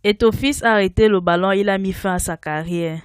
Eto'o-Fils a arrêté le ballon, il a mis fin à sa carrière.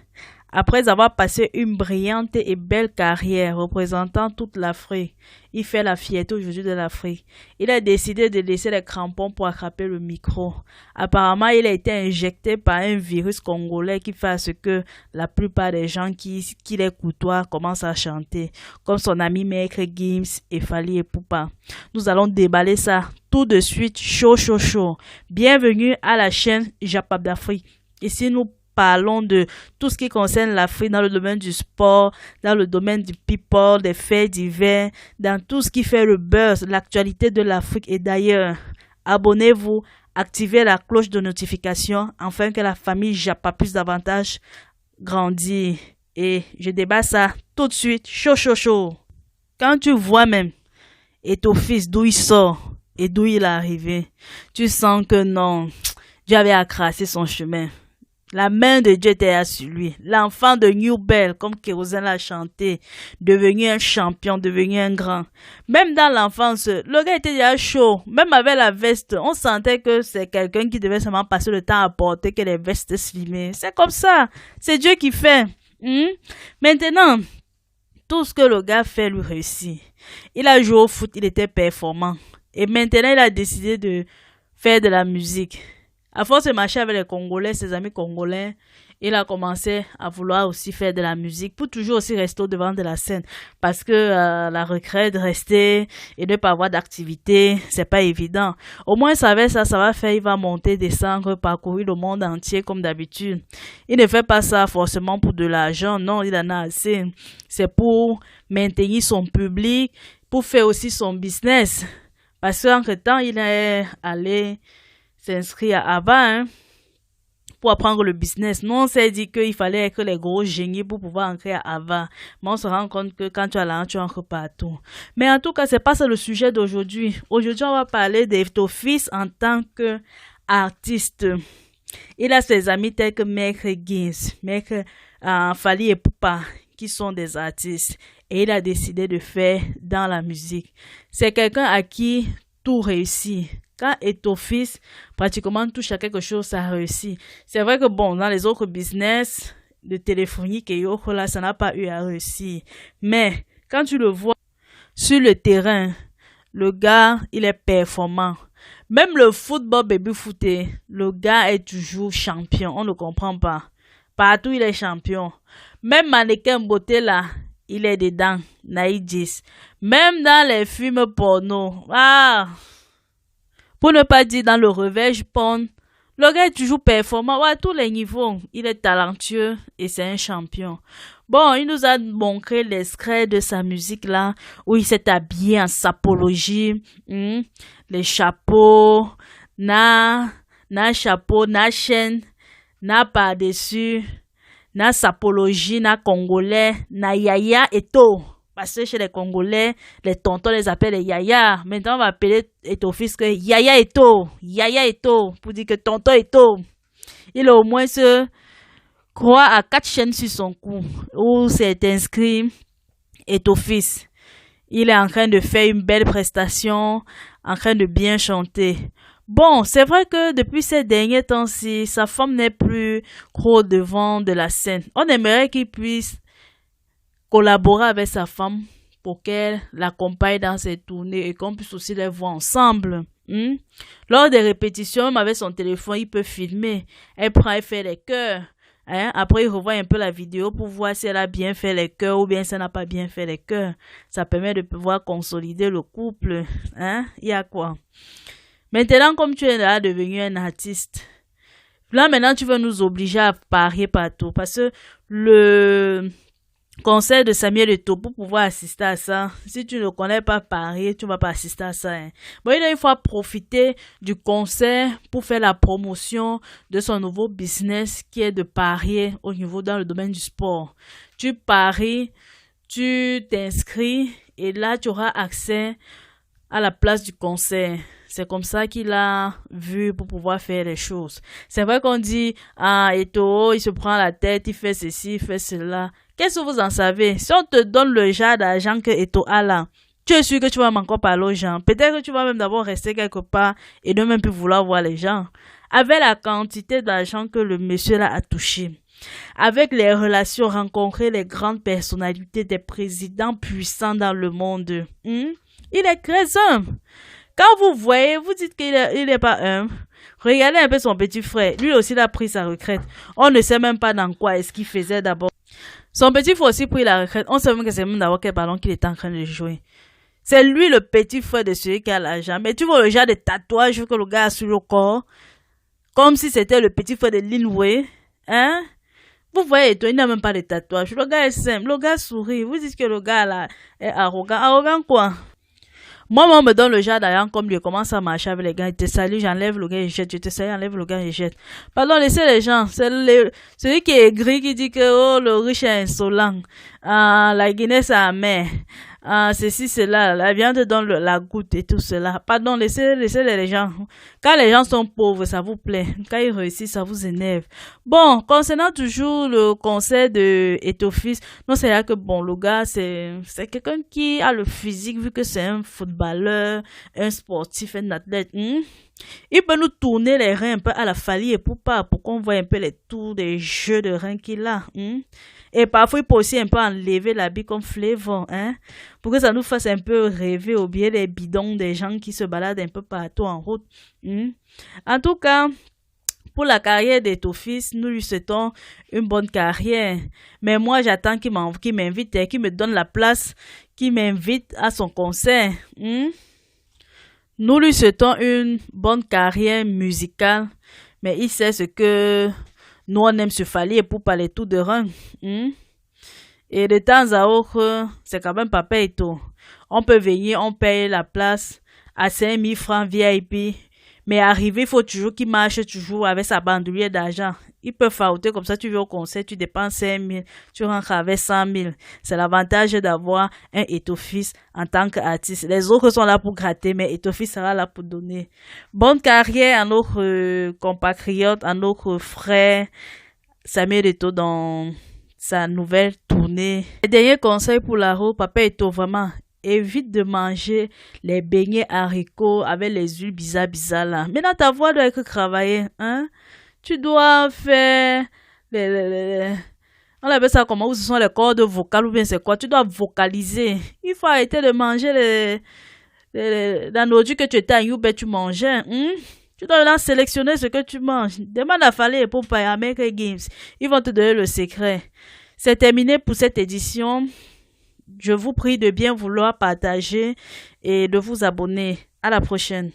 Après avoir passé une brillante et belle carrière représentant toute l'Afrique, il fait la fierté aujourd'hui de l'Afrique. Il a décidé de laisser les crampons pour attraper le micro. Apparemment, il a été injecté par un virus congolais qui fait à ce que la plupart des gens qui les côtoient commencent à chanter, comme son ami Maître Gims et Fally Ipupa. Nous allons déballer ça tout de suite, chaud, chaud, chaud. Bienvenue à la chaîne Japap d'Afrique. Ici, nous parlons de tout ce qui concerne l'Afrique dans le domaine du sport, dans le domaine du people, des faits divers, dans tout ce qui fait le buzz, l'actualité de l'Afrique et d'ailleurs. Abonnez-vous, activez la cloche de notification afin que la famille Japa puisse davantage grandir. Et je débat ça tout de suite, chaud, chaud, chaud. Quand tu vois même Eto'o-Fils d'où il sort et d'où il est arrivé, tu sens que non, Dieu avait accrassé son chemin. La main de Dieu était sur lui. L'enfant de New Bell, comme Kérosène l'a chanté, devenu un champion, devenu un grand. Même dans l'enfance, le gars était déjà chaud. Même avec la veste, on sentait que c'est quelqu'un qui devait seulement passer le temps à porter que les vestes slimées. C'est comme ça. C'est Dieu qui fait. Maintenant, tout ce que le gars fait lui réussit. Il a joué au foot, il était performant. Et maintenant, il a décidé de faire de la musique. À force de marcher avec les Congolais, ses amis congolais, il a commencé à vouloir aussi faire de la musique pour toujours aussi rester au devant de la scène. Parce que la retraite, rester et ne pas avoir d'activité, c'est pas évident. Au moins, ça va faire, il va monter, descendre, parcourir le monde entier comme d'habitude. Il ne fait pas ça forcément pour de l'argent, non, il en a assez. C'est pour maintenir son public, pour faire aussi son business. Parce qu'entre-temps, il est allé s'inscrire à Ava pour apprendre le business. Nous, on s'est dit qu'il fallait être les gros génies pour pouvoir entrer à Ava. Mais on se rend compte que quand tu as l'argent, tu entres partout. Mais en tout cas, c'est pas ça le sujet d'aujourd'hui. Aujourd'hui, on va parler d'Eto'o-Fils en tant qu'artiste. Il a ses amis tels que Maître Gims, Maître Fally Ipupa, qui sont des artistes. Et il a décidé de faire dans la musique. C'est quelqu'un à qui tout réussit. Quand Eto'o-Fils pratiquement touche à quelque chose, ça réussit. C'est vrai que bon, dans les autres business de téléphonique et autres, là, ça n'a pas eu à réussir. Mais quand tu le vois sur le terrain, le gars, il est performant. Même le football baby footé, le gars est toujours champion. On ne comprend pas. Partout, il est champion. Même mannequin beauté là, il est dedans. Naïdis. Même dans les films porno. Pour ne pas dire dans le revers porn, le gars est toujours performant à tous les niveaux. Il est talentueux et c'est un champion. Bon, il nous a montré l'extrait de sa musique là, où il s'est habillé en sapologie, les chapeaux, na chapeau, na chaîne, na par-dessus, na sapologie, na congolais, na yaya et tout. Parce que chez les Congolais, les tontons les appellent les yaya. Maintenant, on va appeler Eto'o-Fils que yaya Eto. Yaya Eto. Pour dire que tonton Eto. Il a au moins se croit à 4 chaînes sur son cou. Où c'est inscrit Eto'o-Fils. Il est en train de faire une belle prestation. En train de bien chanter. Bon, c'est vrai que depuis ces derniers temps-ci, sa femme n'est plus trop devant de la scène. On aimerait qu'il puisse collaborer avec sa femme pour qu'elle l'accompagne dans ses tournées et qu'on puisse aussi les voir ensemble. Lors des répétitions, même avec son téléphone, il peut filmer. Elle prend et fait les chœurs. Après, il revoit un peu la vidéo pour voir si elle a bien fait les chœurs ou bien si elle n'a pas bien fait les chœurs. Ça permet de pouvoir consolider le couple. Il y a quoi? Maintenant, comme tu es là devenu un artiste, là maintenant tu veux nous obliger à parier partout parce que le conseil de Samuel Eto'o pour pouvoir assister à ça. Si tu ne connais pas Paris, tu ne vas pas assister à ça. Bon, il faut profiter du concert pour faire la promotion de son nouveau business qui est de parier au niveau dans le domaine du sport. Tu paries, tu t'inscris et là tu auras accès à la place du concert. C'est comme ça qu'il a vu pour pouvoir faire les choses. C'est vrai qu'on dit, Eto'o, il se prend la tête, il fait ceci, il fait cela. Qu'est-ce que vous en savez? Si on te donne le genre d'argent que Eto'o a là, tu es sûr que tu vas encore parler aux gens. Peut-être que tu vas même d'abord rester quelque part et ne même plus vouloir voir les gens. avec la quantité d'argent que le monsieur là a touché, avec les relations rencontrées, les grandes personnalités des présidents puissants dans le monde. Il est très humble. Quand vous voyez, vous dites qu'il est pas humble. Regardez un peu son petit frère. Lui aussi, il a pris sa retraite. On ne sait même pas dans quoi est-ce qu'il faisait d'abord. Son petit frère aussi pris la retraite. On sait même que c'est même d'abord quel ballon qu'il était en train de jouer. C'est lui le petit frère de celui qui a l'argent. Mais tu vois le genre de tatouage que le gars a sur le corps. Comme si c'était le petit frère de Lin Wei. Hein? Vous voyez, il n'a même pas de tatouage. Le gars est simple. Le gars sourit. Vous dites que le gars là est arrogant. Arrogant quoi? Moi, on me donne le genre d'ailleurs comme je commence à marcher avec les gars. Je te salue, j'enlève le gars et jette. Je te salue, j'enlève le gars et jette. Pardon, laissez les gens. C'est celui qui est gris qui dit que oh, le riche est insolent. La Guinée, c'est amer. Ceci, cela, la viande donne la goutte et tout cela. Pardon, laissez les gens. Quand les gens sont pauvres, ça vous plaît. Quand ils réussissent, ça vous énerve. Bon, concernant toujours le conseil de Eto'o-fils, non, c'est là que bon, le gars, c'est quelqu'un qui a le physique, vu que c'est un footballeur, un sportif, un athlète. Il peut nous tourner les reins un peu à la Fally Ipupa pour qu'on voit un peu les tours des jeux de reins qu'il a. Et parfois, il peut aussi un peu enlever l'habit comme Flavor, pour que ça nous fasse un peu rêver ou bien les bidons des gens qui se baladent un peu partout en route. En tout cas, pour la carrière d'Eto'o-fils, nous lui souhaitons une bonne carrière. Mais moi, j'attends qu'il m'invite, qu'il me donne la place, qu'il m'invite à son concert. Nous lui souhaitons une bonne carrière musicale, mais il sait ce que nous on aime se Fally Ipupa les tours de rein. Et de temps à autre, c'est quand même pas payé tout. On peut venir, on paye la place à 5000 francs VIP. Mais arrivé, il faut toujours qu'il marche toujours avec sa bandoulière d'argent. Il peut faouter comme ça, tu vas au concert, tu dépenses 5000, tu rentres avec 100 000. C'est l'avantage d'avoir un Eto'o-fils en tant qu'artiste. Les autres sont là pour gratter, mais Eto'o-fils sera là pour donner. Bonne carrière à notre compatriote, à notre frère Samuel Eto'o dans sa nouvelle tournée. Le dernier conseil pour la roue, Papa Eto'o, vraiment, évite de manger les beignets haricots avec les huiles bizarres là. Maintenant, ta voix doit être travaillée, Tu dois faire on appelle ça comment? Où ce sont les cordes vocales ou bien c'est quoi? Tu dois vocaliser. Il faut arrêter de manger la nourriture que tu étais à Yoube, tu mangeais. Tu dois maintenant sélectionner ce que tu manges. Demande à Fally Ipupa et à Maker Games. Ils vont te donner le secret. C'est terminé pour cette édition. Je vous prie de bien vouloir partager et de vous abonner. À la prochaine.